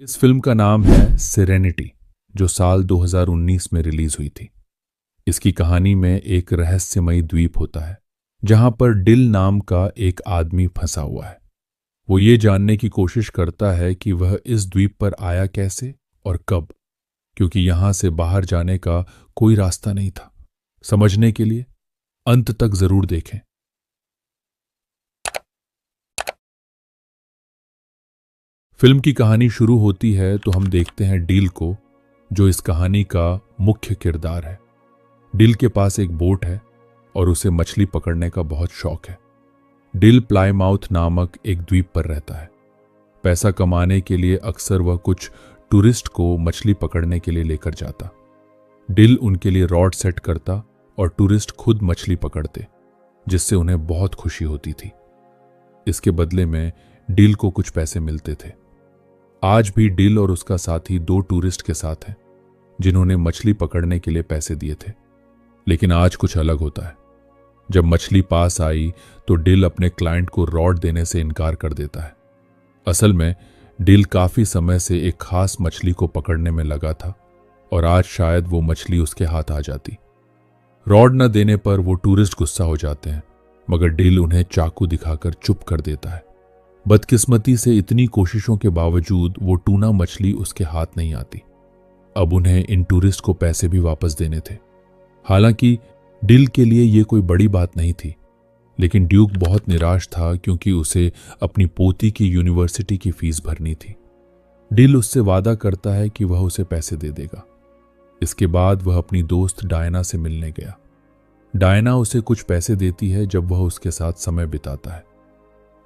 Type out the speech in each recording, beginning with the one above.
इस फिल्म का नाम है सेरेनिटी, जो साल 2019 में रिलीज हुई थी। इसकी कहानी में एक रहस्यमयी द्वीप होता है जहां पर डिल नाम का एक आदमी फंसा हुआ है। वो ये जानने की कोशिश करता है कि वह इस द्वीप पर आया कैसे और कब, क्योंकि यहां से बाहर जाने का कोई रास्ता नहीं था। समझने के लिए अंत तक जरूर देखें। फिल्म की कहानी शुरू होती है तो हम देखते हैं डील को, जो इस कहानी का मुख्य किरदार है। डिल के पास एक बोट है और उसे मछली पकड़ने का बहुत शौक है। डिल प्लाईमाउथ नामक एक द्वीप पर रहता है। पैसा कमाने के लिए अक्सर वह कुछ टूरिस्ट को मछली पकड़ने के लिए लेकर जाता। डिल उनके लिए रॉड सेट करता और टूरिस्ट खुद मछली पकड़ते, जिससे उन्हें बहुत खुशी होती थी। इसके बदले में डिल को कुछ पैसे मिलते थे। आज भी डिल और उसका साथी दो टूरिस्ट के साथ हैं जिन्होंने मछली पकड़ने के लिए पैसे दिए थे। लेकिन आज कुछ अलग होता है। जब मछली पास आई तो डिल अपने क्लाइंट को रॉड देने से इनकार कर देता है। असल में डिल काफी समय से एक खास मछली को पकड़ने में लगा था और आज शायद वो मछली उसके हाथ आ जाती। रॉड न देने पर वो टूरिस्ट गुस्सा हो जाते हैं, मगर डिल उन्हें चाकू दिखाकर चुप कर देता है। बदकिस्मती से इतनी कोशिशों के बावजूद वो टूना मछली उसके हाथ नहीं आती। अब उन्हें इन टूरिस्ट को पैसे भी वापस देने थे। हालांकि डिल के लिए ये कोई बड़ी बात नहीं थी, लेकिन ड्यूक बहुत निराश था क्योंकि उसे अपनी पोती की यूनिवर्सिटी की फीस भरनी थी। डिल उससे वादा करता है कि वह उसे पैसे दे देगा। इसके बाद वह अपनी दोस्त डायना से मिलने गया। डायना उसे कुछ पैसे देती है जब वह उसके साथ समय बिताता है।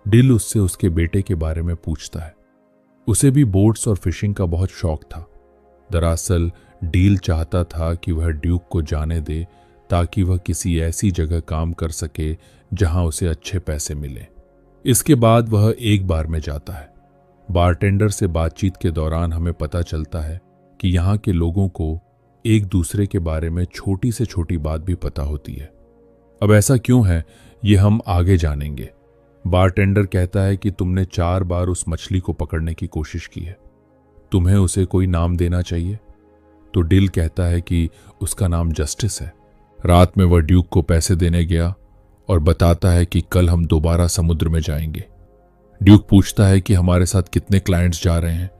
डिल उससे उसके बेटे के बारे में पूछता है। उसे भी बोट्स और फिशिंग का बहुत शौक था। दरअसल डील चाहता था कि वह ड्यूक को जाने दे ताकि वह किसी ऐसी जगह काम कर सके जहां उसे अच्छे पैसे मिले। इसके बाद वह एक बार में जाता है। बारटेंडर से बातचीत के दौरान हमें पता चलता है कि यहाँ के लोगों को एक दूसरे के बारे में छोटी से छोटी बात भी पता होती है। अब ऐसा क्यों है ये हम आगे जानेंगे। बारटेंडर कहता है कि तुमने 4 बार उस मछली को पकड़ने की कोशिश की है, तुम्हें उसे कोई नाम देना चाहिए। तो डिल कहता है कि उसका नाम जस्टिस है। रात में वह ड्यूक को पैसे देने गया और बताता है कि कल हम दोबारा समुद्र में जाएंगे। ड्यूक पूछता है कि हमारे साथ कितने क्लाइंट्स जा रहे हैं,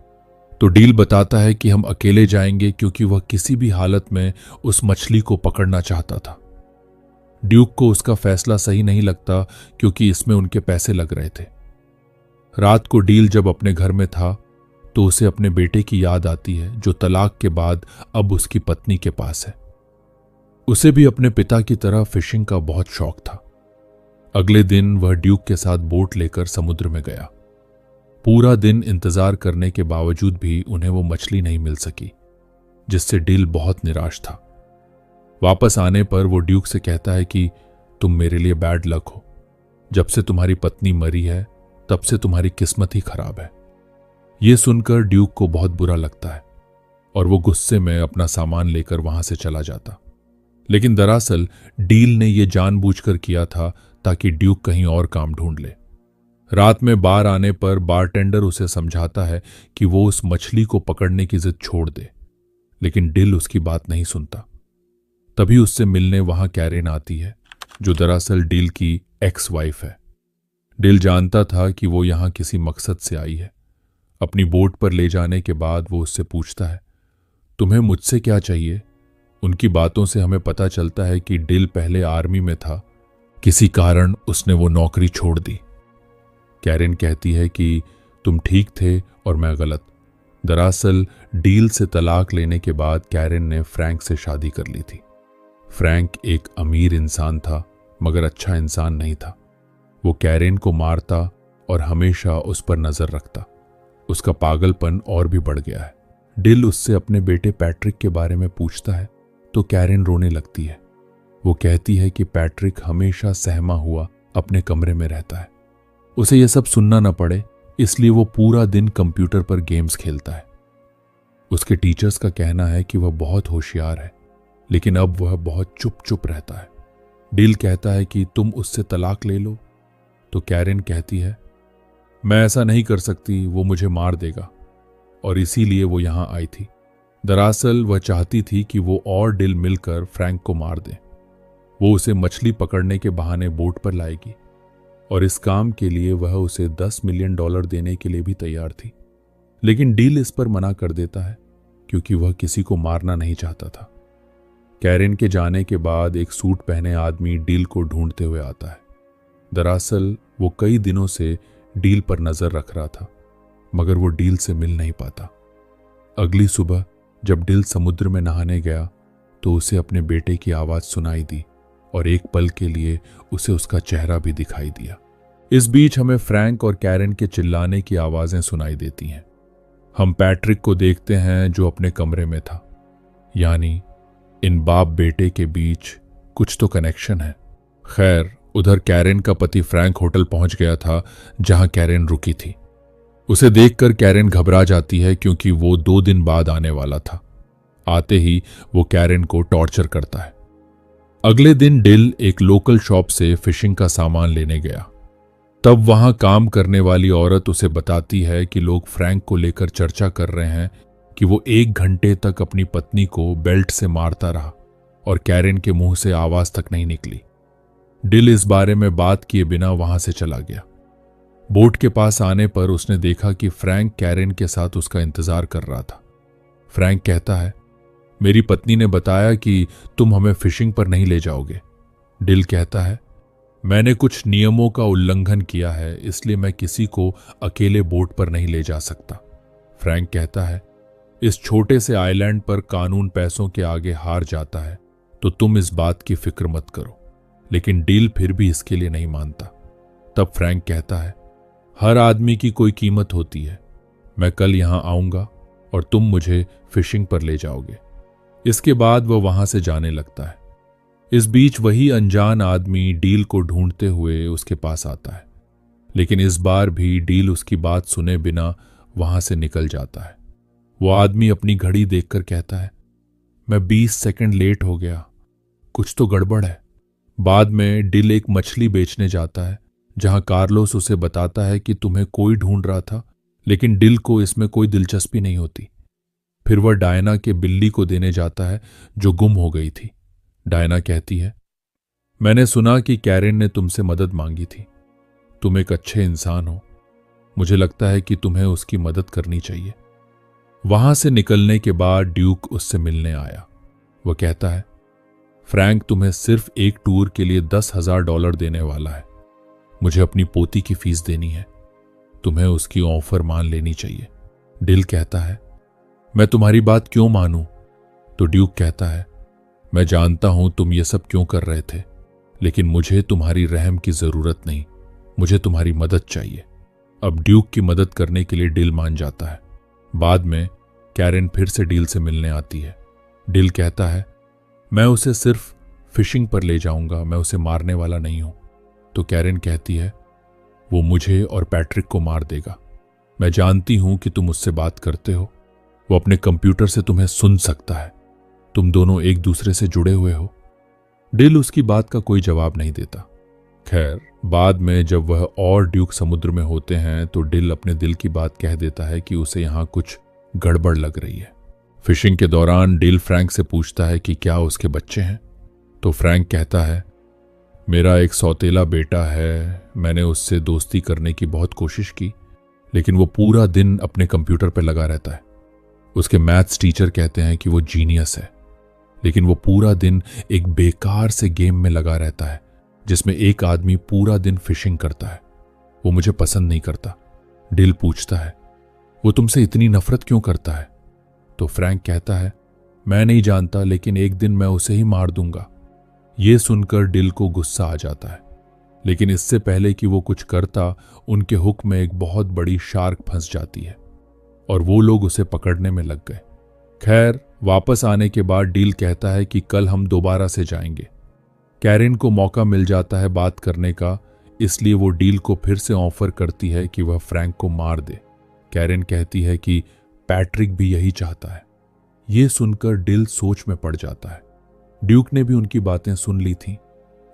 तो डील बताता है कि हम अकेले जाएंगे क्योंकि वह किसी भी हालत में उस मछली को पकड़ना चाहता था। ड्यूक को उसका फैसला सही नहीं लगता क्योंकि इसमें उनके पैसे लग रहे थे। रात को डील जब अपने घर में था तो उसे अपने बेटे की याद आती है, जो तलाक के बाद अब उसकी पत्नी के पास है। उसे भी अपने पिता की तरह फिशिंग का बहुत शौक था। अगले दिन वह ड्यूक के साथ बोट लेकर समुद्र में गया। पूरा दिन इंतजार करने के बावजूद भी उन्हें वो मछली नहीं मिल सकी, जिससे डील बहुत निराश था। वापस आने पर वो ड्यूक से कहता है कि तुम मेरे लिए बैड लक हो। जब से तुम्हारी पत्नी मरी है तब से तुम्हारी किस्मत ही खराब है। ये सुनकर ड्यूक को बहुत बुरा लगता है और वो गुस्से में अपना सामान लेकर वहां से चला जाता। लेकिन दरअसल डील ने यह जानबूझकर किया था ताकि ड्यूक कहीं और काम ढूंढ ले। रात में बार आने पर बारटेंडर उसे समझाता है कि वो उस मछली को पकड़ने की जिद छोड़ दे, लेकिन डिल उसकी बात नहीं सुनता। तभी उससे मिलने वहां कैरेन आती है, जो दरअसल डिल की एक्स वाइफ है। डिल जानता था कि वो यहां किसी मकसद से आई है। अपनी बोट पर ले जाने के बाद वो उससे पूछता है, तुम्हें मुझसे क्या चाहिए। उनकी बातों से हमें पता चलता है कि डिल पहले आर्मी में था, किसी कारण उसने वो नौकरी छोड़ दी। कैरेन कहती है कि तुम ठीक थे और मैं गलत। दरअसल डील से तलाक लेने के बाद कैरेन ने फ्रैंक से शादी कर ली थी। फ्रैंक एक अमीर इंसान था, मगर अच्छा इंसान नहीं था। वो कैरेन को मारता और हमेशा उस पर नजर रखता। उसका पागलपन और भी बढ़ गया है। डिल उससे अपने बेटे पैट्रिक के बारे में पूछता है तो कैरेन रोने लगती है। वो कहती है कि पैट्रिक हमेशा सहमा हुआ अपने कमरे में रहता है। उसे यह सब सुनना न पड़े इसलिए वो पूरा दिन कंप्यूटर पर गेम्स खेलता है। उसके टीचर्स का कहना है कि वह बहुत होशियार है, लेकिन अब वह बहुत चुप चुप रहता है। डिल कहता है कि तुम उससे तलाक ले लो, तो कैरेन कहती है मैं ऐसा नहीं कर सकती, वो मुझे मार देगा। और इसीलिए वो यहां आई थी। दरअसल वह चाहती थी कि वो और डिल मिलकर फ्रैंक को मार दें। वो उसे मछली पकड़ने के बहाने बोट पर लाएगी और इस काम के लिए वह उसे $10 मिलियन देने के लिए भी तैयार थी। लेकिन डील इस पर मना कर देता है क्योंकि वह किसी को मारना नहीं चाहता था। कैरेन के जाने के बाद एक सूट पहने आदमी डील को ढूंढते हुए आता है। दरअसल वो कई दिनों से डील पर नजर रख रहा था, मगर वो डील से मिल नहीं पाता। अगली सुबह जब डील समुद्र में नहाने गया तो उसे अपने बेटे की आवाज सुनाई दी और एक पल के लिए उसे उसका चेहरा भी दिखाई दिया। इस बीच हमें फ्रैंक और कैरेन के चिल्लाने की आवाजें सुनाई देती हैं। हम पैट्रिक को देखते हैं जो अपने कमरे में था। यानी इन बाप बेटे के बीच कुछ तो कनेक्शन है। खैर, उधर कैरेन का पति फ्रैंक होटल पहुंच गया था जहां कैरेन रुकी थी। उसे देखकर कैरेन घबरा जाती है क्योंकि वो 2 दिन बाद आने वाला था। आते ही वो कैरेन को टॉर्चर करता है। अगले दिन डिल एक लोकल शॉप से फिशिंग का सामान लेने गया। तब वहां काम करने वाली औरत उसे बताती है कि लोग फ्रैंक को लेकर चर्चा कर रहे हैं कि वो 1 घंटे तक अपनी पत्नी को बेल्ट से मारता रहा और कैरेन के मुंह से आवाज तक नहीं निकली। डिल इस बारे में बात किए बिना वहां से चला गया। बोट के पास आने पर उसने देखा कि फ्रैंक कैरेन के साथ उसका इंतजार कर रहा था। फ्रैंक कहता है, मेरी पत्नी ने बताया कि तुम हमें फिशिंग पर नहीं ले जाओगे। डिल कहता है, मैंने कुछ नियमों का उल्लंघन किया है, इसलिए मैं किसी को अकेले बोट पर नहीं ले जा सकता। फ्रैंक कहता है, इस छोटे से आइलैंड पर कानून पैसों के आगे हार जाता है, तो तुम इस बात की फिक्र मत करो। लेकिन डिल फिर भी इसके लिए नहीं मानता। तब फ्रैंक कहता है, हर आदमी की कोई कीमत होती है। मैं कल यहां आऊंगा और तुम मुझे फिशिंग पर ले जाओगे। इसके बाद वह वहां से जाने लगता है। इस बीच वही अनजान आदमी डील को ढूंढते हुए उसके पास आता है, लेकिन इस बार भी डील उसकी बात सुने बिना वहां से निकल जाता है। वो आदमी अपनी घड़ी देखकर कहता है, मैं 20 सेकंड लेट हो गया, कुछ तो गड़बड़ है। बाद में डिल एक मछली बेचने जाता है जहां कार्लोस उसे बताता है कि तुम्हें कोई ढूंढ रहा था, लेकिन डिल को इसमें कोई दिलचस्पी नहीं होती। फिर वह डायना के बिल्ली को देने जाता है जो गुम हो गई थी। डायना कहती है, मैंने सुना कि कैरेन ने तुमसे मदद मांगी थी। तुम एक अच्छे इंसान हो, मुझे लगता है कि तुम्हें उसकी मदद करनी चाहिए। वहां से निकलने के बाद ड्यूक उससे मिलने आया। वह कहता है, फ्रैंक तुम्हें सिर्फ एक टूर के लिए $10,000 देने वाला है। मुझे अपनी पोती की फीस देनी है, तुम्हें उसकी ऑफर मान लेनी चाहिए। डिल कहता है, मैं तुम्हारी बात क्यों मानूं? तो ड्यूक कहता है, मैं जानता हूं तुम ये सब क्यों कर रहे थे, लेकिन मुझे तुम्हारी रहम की जरूरत नहीं, मुझे तुम्हारी मदद चाहिए। अब ड्यूक की मदद करने के लिए डिल मान जाता है। बाद में कैरेन फिर से डिल से मिलने आती है। डिल कहता है, मैं उसे सिर्फ फिशिंग पर ले जाऊंगा, मैं उसे मारने वाला नहीं हूं। तो कैरेन कहती है, वो मुझे और पैट्रिक को मार देगा। मैं जानती हूं कि तुम उससे बात करते हो, वो अपने कंप्यूटर से तुम्हें सुन सकता है, तुम दोनों एक दूसरे से जुड़े हुए हो। डिल उसकी बात का कोई जवाब नहीं देता। खैर, बाद में जब वह और ड्यूक समुद्र में होते हैं तो डिल अपने दिल की बात कह देता है कि उसे यहां कुछ गड़बड़ लग रही है। फिशिंग के दौरान डिल फ्रैंक से पूछता है कि क्या उसके बच्चे हैं। तो फ्रैंक कहता है, मेरा एक सौतेला बेटा है, मैंने उससे दोस्ती करने की बहुत कोशिश की, लेकिन वो पूरा दिन अपने कंप्यूटर पर लगा रहता है। उसके मैथ्स टीचर कहते हैं कि वो जीनियस है, लेकिन वो पूरा दिन एक बेकार से गेम में लगा रहता है जिसमें एक आदमी पूरा दिन फिशिंग करता है। वो मुझे पसंद नहीं करता। डिल पूछता है, वो तुमसे इतनी नफरत क्यों करता है? तो फ्रैंक कहता है, मैं नहीं जानता, लेकिन एक दिन मैं उसे ही मार दूंगा। ये सुनकर डिल को गुस्सा आ जाता है, लेकिन इससे पहले कि वो कुछ करता, उनके हुक में एक बहुत बड़ी शार्क फंस जाती है और वो लोग उसे पकड़ने में लग गए। खैर, वापस आने के बाद डिल कहता है कि कल हम दोबारा से जाएंगे। कैरेन को मौका मिल जाता है बात करने का, इसलिए वो डिल को फिर से ऑफर करती है कि वह फ्रैंक को मार दे। कैरेन कहती है कि पैट्रिक भी यही चाहता है। ये सुनकर डिल सोच में पड़ जाता है। ड्यूक ने भी उनकी बातें सुन ली थीं।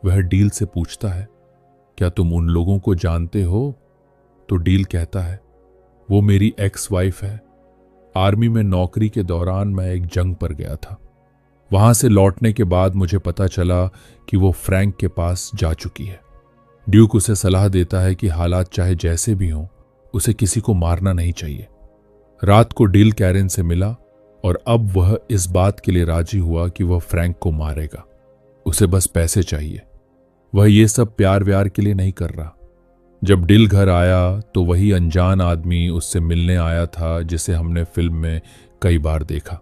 वह डील से पूछता है, क्या तुम उन लोगों को जानते हो? तो डील कहता है, वो मेरी एक्स वाइफ है, आर्मी में नौकरी के दौरान मैं एक जंग पर गया था। वहां से लौटने के बाद मुझे पता चला कि वो फ्रैंक के पास जा चुकी है। ड्यूक उसे सलाह देता है कि हालात चाहे जैसे भी हों, उसे किसी को मारना नहीं चाहिए। रात को डिल कैरेन से मिला और अब वह इस बात के लिए राजी हुआ कि वह फ्रैंक को मारेगा। उसे बस पैसे चाहिए। वह ये सब प्यार व्यार के लिए नहीं कर रहा। जब डिल घर आया तो वही अनजान आदमी उससे मिलने आया था जिसे हमने फिल्म में कई बार देखा।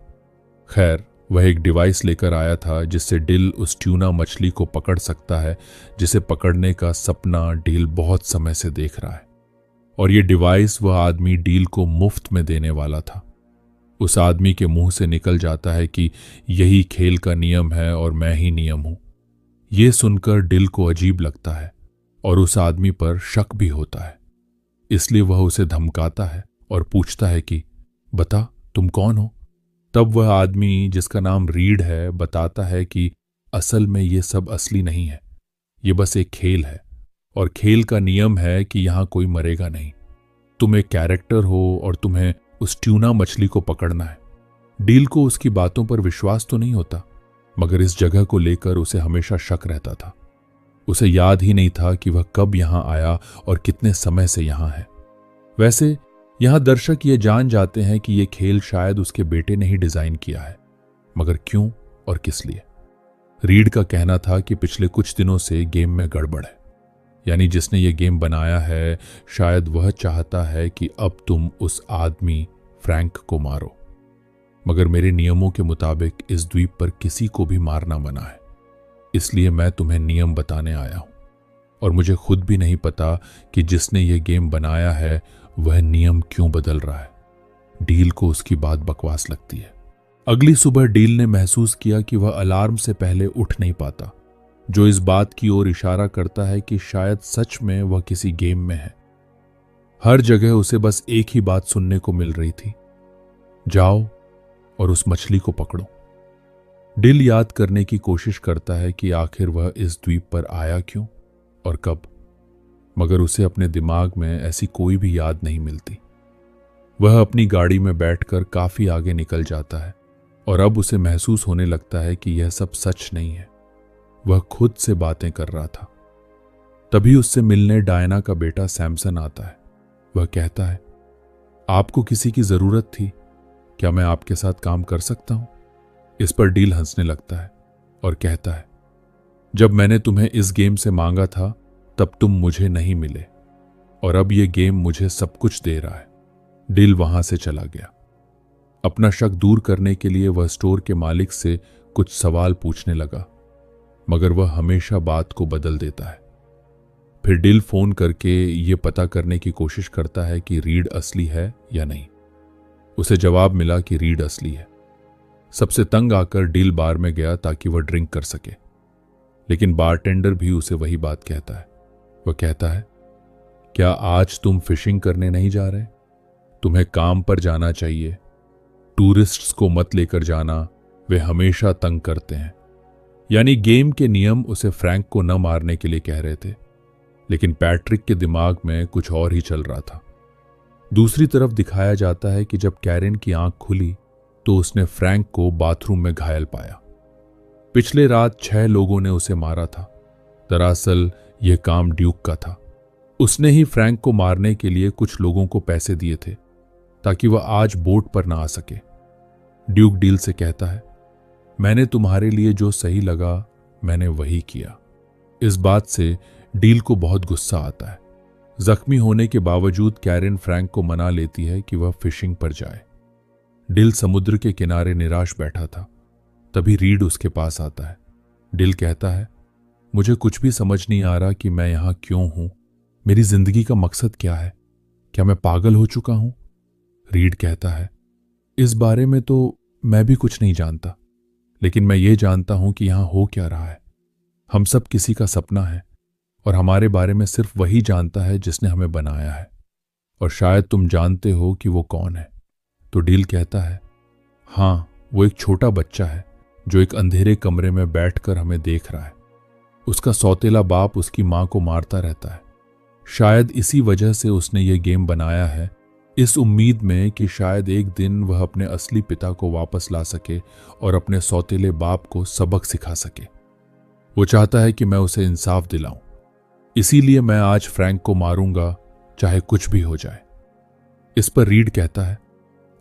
खैर, वह एक डिवाइस लेकर आया था जिससे डिल उस ट्यूना मछली को पकड़ सकता है जिसे पकड़ने का सपना डिल बहुत समय से देख रहा है। और ये डिवाइस वह आदमी डील को मुफ्त में देने वाला था। उस आदमी के मुंह से निकल जाता है कि यही खेल का नियम है और मैं ही नियम हूं। यह सुनकर डिल को अजीब लगता है और उस आदमी पर शक भी होता है। इसलिए वह उसे धमकाता है और पूछता है कि बता, तुम कौन हो। तब वह आदमी, जिसका नाम रीड है, बताता है कि असल में ये सब असली नहीं है, ये बस एक खेल है और खेल का नियम है कि यहां कोई मरेगा नहीं। तुम एक कैरेक्टर हो और तुम्हें उस ट्यूना मछली को पकड़ना है। डील को उसकी बातों पर विश्वास तो नहीं होता, मगर इस जगह को लेकर उसे हमेशा शक रहता था। उसे याद ही नहीं था कि वह कब यहां आया और कितने समय से यहां है। वैसे यहां दर्शक ये जान जाते हैं कि यह खेल शायद उसके बेटे ने ही डिजाइन किया है, मगर क्यों और किस लिए। रीड का कहना था कि पिछले कुछ दिनों से गेम में गड़बड़ है, यानी जिसने ये गेम बनाया है शायद वह चाहता है कि अब तुम उस आदमी फ्रैंक को मारो। मगर मेरे नियमों के मुताबिक इस द्वीप पर किसी को भी मारना मना है, इसलिए मैं तुम्हें नियम बताने आया हूं। और मुझे खुद भी नहीं पता कि जिसने ये गेम बनाया है वह नियम क्यों बदल रहा है। डील को उसकी बात बकवास लगती है। अगली सुबह डील ने महसूस किया कि वह अलार्म से पहले उठ नहीं पाता, जो इस बात की ओर इशारा करता है कि शायद सच में वह किसी गेम में है। हर जगह उसे बस एक ही बात सुनने को मिल रही थी, जाओ और उस मछली को पकड़ो। डिल याद करने की कोशिश करता है कि आखिर वह इस द्वीप पर आया क्यों और कब, मगर उसे अपने दिमाग में ऐसी कोई भी याद नहीं मिलती। वह अपनी गाड़ी में बैठकर काफी आगे निकल जाता है और अब उसे महसूस होने लगता है कि यह सब सच नहीं है। वह खुद से बातें कर रहा था। तभी उससे मिलने डायना का बेटा सैमसन आता है। वह कहता है, आपको किसी की जरूरत थी, क्या मैं आपके साथ काम कर सकता हूं। इस पर डील हंसने लगता है और कहता है, जब मैंने तुम्हें इस गेम से मांगा था तब तुम मुझे नहीं मिले और अब यह गेम मुझे सब कुछ दे रहा है। डील वहां से चला गया। अपना शक दूर करने के लिए वह स्टोर के मालिक से कुछ सवाल पूछने लगा, मगर वह हमेशा बात को बदल देता है। फिर डिल फोन करके ये पता करने की कोशिश करता है कि रीड असली है या नहीं। उसे जवाब मिला कि रीड असली है। सबसे तंग आकर डिल बार में गया ताकि वह ड्रिंक कर सके, लेकिन बारटेंडर भी उसे वही बात कहता है। वह कहता है, क्या आज तुम फिशिंग करने नहीं जा रहे? तुम्हें काम पर जाना चाहिए। टूरिस्ट्स को मत लेकर जाना, वे हमेशा तंग करते हैं। यानी गेम के नियम उसे फ्रैंक को न मारने के लिए कह रहे थे, लेकिन पैट्रिक के दिमाग में कुछ और ही चल रहा था। दूसरी तरफ दिखाया जाता है कि जब कैरेन की आंख खुली तो उसने फ्रैंक को बाथरूम में घायल पाया। पिछले रात 6 लोगों ने उसे मारा था। दरअसल यह काम ड्यूक का था। उसने ही फ्रैंक को मारने के लिए कुछ लोगों को पैसे दिए थे ताकि वह आज बोट पर ना आ सके। ड्यूक डील से कहता है, मैंने तुम्हारे लिए जो सही लगा मैंने वही किया। इस बात से डील को बहुत गुस्सा आता है। जख्मी होने के बावजूद कैरेन फ्रैंक को मना लेती है कि वह फिशिंग पर जाए। डिल समुद्र के किनारे निराश बैठा था। तभी रीड उसके पास आता है। डिल कहता है, मुझे कुछ भी समझ नहीं आ रहा कि मैं यहां क्यों हूं। मेरी जिंदगी का मकसद क्या है? क्या मैं पागल हो चुका हूं? रीड कहता है, इस बारे में तो मैं भी कुछ नहीं जानता, लेकिन मैं ये जानता हूं कि यहां हो क्या रहा है। हम सब किसी का सपना है और हमारे बारे में सिर्फ वही जानता है जिसने हमें बनाया है, और शायद तुम जानते हो कि वो कौन है। तो डील कहता है, हाँ, वो एक छोटा बच्चा है जो एक अंधेरे कमरे में बैठकर हमें देख रहा है। उसका सौतेला बाप उसकी मां को मारता रहता है। शायद इसी वजह से उसने ये गेम बनाया है इस उम्मीद में कि शायद एक दिन वह अपने असली पिता को वापस ला सके और अपने सौतेले बाप को सबक सिखा सके। वो चाहता है कि मैं उसे इंसाफ दिलाऊं, इसीलिए मैं आज फ्रैंक को मारूंगा, चाहे कुछ भी हो जाए। इस पर रीड कहता है,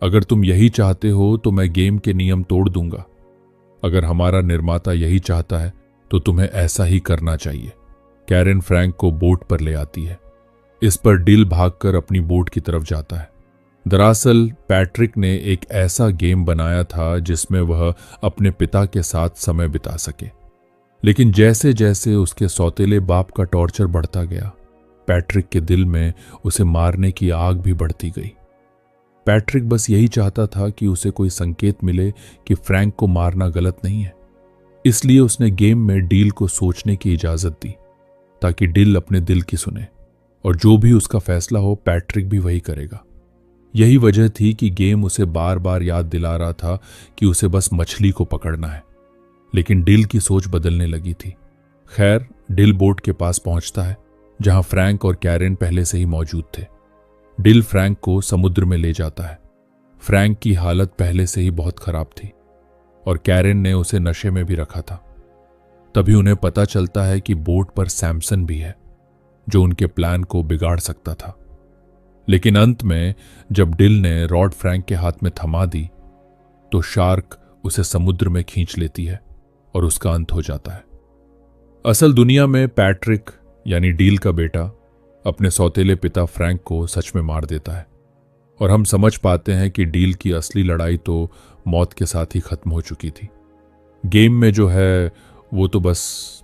अगर तुम यही चाहते हो तो मैं गेम के नियम तोड़ दूंगा। अगर हमारा निर्माता यही चाहता है तो तुम्हें ऐसा ही करना चाहिए। कैरेन फ्रैंक को बोट पर ले आती है। इस पर डिल भागकर अपनी बोट की तरफ जाता है। दरअसल पैट्रिक ने एक ऐसा गेम बनाया था जिसमें वह अपने पिता के साथ समय बिता सके, लेकिन जैसे जैसे उसके सौतेले बाप का टॉर्चर बढ़ता गया, पैट्रिक के दिल में उसे मारने की आग भी बढ़ती गई। पैट्रिक बस यही चाहता था कि उसे कोई संकेत मिले कि फ्रैंक को मारना गलत नहीं है। इसलिए उसने गेम में डील को सोचने की इजाजत दी, ताकि डिल अपने दिल की सुने और जो भी उसका फैसला हो पैट्रिक भी वही करेगा। यही वजह थी कि गेम उसे बार बार याद दिला रहा था कि उसे बस मछली को पकड़ना है, लेकिन डिल की सोच बदलने लगी थी। खैर, डिल बोट के पास पहुंचता है जहां फ्रैंक और कैरेन पहले से ही मौजूद थे। डिल फ्रैंक को समुद्र में ले जाता है। फ्रैंक की हालत पहले से ही बहुत खराब थी और कैरेन ने उसे नशे में भी रखा था। तभी उन्हें पता चलता है कि बोट पर सैमसन भी है, जो उनके प्लान को बिगाड़ सकता था। लेकिन अंत में जब डिल ने रॉड फ्रैंक के हाथ में थमा दी तो शार्क उसे समुद्र में खींच लेती है और उसका अंत हो जाता है। असल दुनिया में पैट्रिक यानी डील का बेटा अपने सौतेले पिता फ्रैंक को सच में मार देता है और हम समझ पाते हैं कि डील की असली लड़ाई तो मौत के साथ ही खत्म हो चुकी थी। गेम में जो है वो तो बस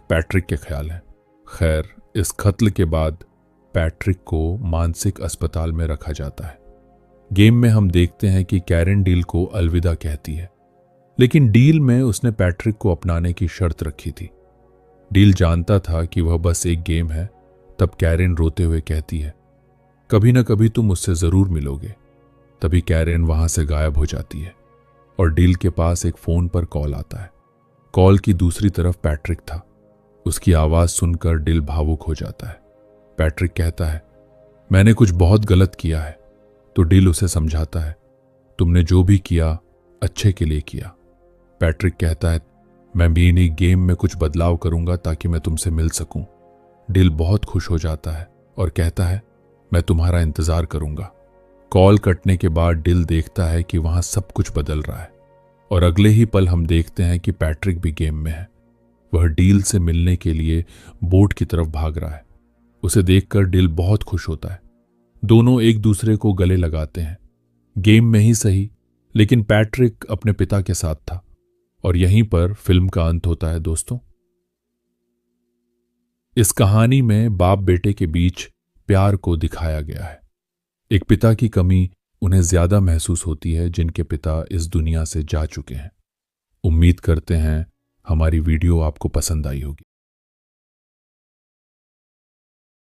पैट्रिक के ख्याल हैं। खैर, इस कत्ल के बाद पैट्रिक को मानसिक अस्पताल में रखा जाता है। गेम में हम देखते हैं कि कैरेन डील को अलविदा कहती है, लेकिन डील में उसने पैट्रिक को अपनाने की शर्त रखी थी। डील जानता था कि वह बस एक गेम है। तब कैरेन रोते हुए कहती है, कभी ना कभी तुम मुझसे जरूर मिलोगे। तभी कैरेन वहां से गायब हो जाती है और डील के पास एक फोन पर कॉल आता है। कॉल की दूसरी तरफ पैट्रिक था। उसकी आवाज सुनकर डिल भावुक हो जाता है। पैट्रिक कहता है, मैंने कुछ बहुत गलत किया है। तो डिल उसे समझाता है, तुमने जो भी किया अच्छे के लिए किया। पैट्रिक कहता है, मैं मिनी गेम में कुछ बदलाव करूंगा ताकि मैं तुमसे मिल सकूं। डिल बहुत खुश हो जाता है और कहता है, मैं तुम्हारा इंतजार करूंगा। कॉल कटने के बाद डिल देखता है कि वहां सब कुछ बदल रहा है और अगले ही पल हम देखते हैं कि पैट्रिक भी गेम में है। वह डील से मिलने के लिए बोट की तरफ भाग रहा है। उसे देखकर डिल बहुत खुश होता है। दोनों एक दूसरे को गले लगाते हैं। गेम में ही सही, लेकिन पैट्रिक अपने पिता के साथ था। और यहीं पर फिल्म का अंत होता है। दोस्तों, इस कहानी में बाप बेटे के बीच प्यार को दिखाया गया है। एक पिता की कमी उन्हें ज्यादा महसूस होती है जिनके पिता इस दुनिया से जा चुके हैं। उम्मीद करते हैं हमारी वीडियो आपको पसंद आई होगी।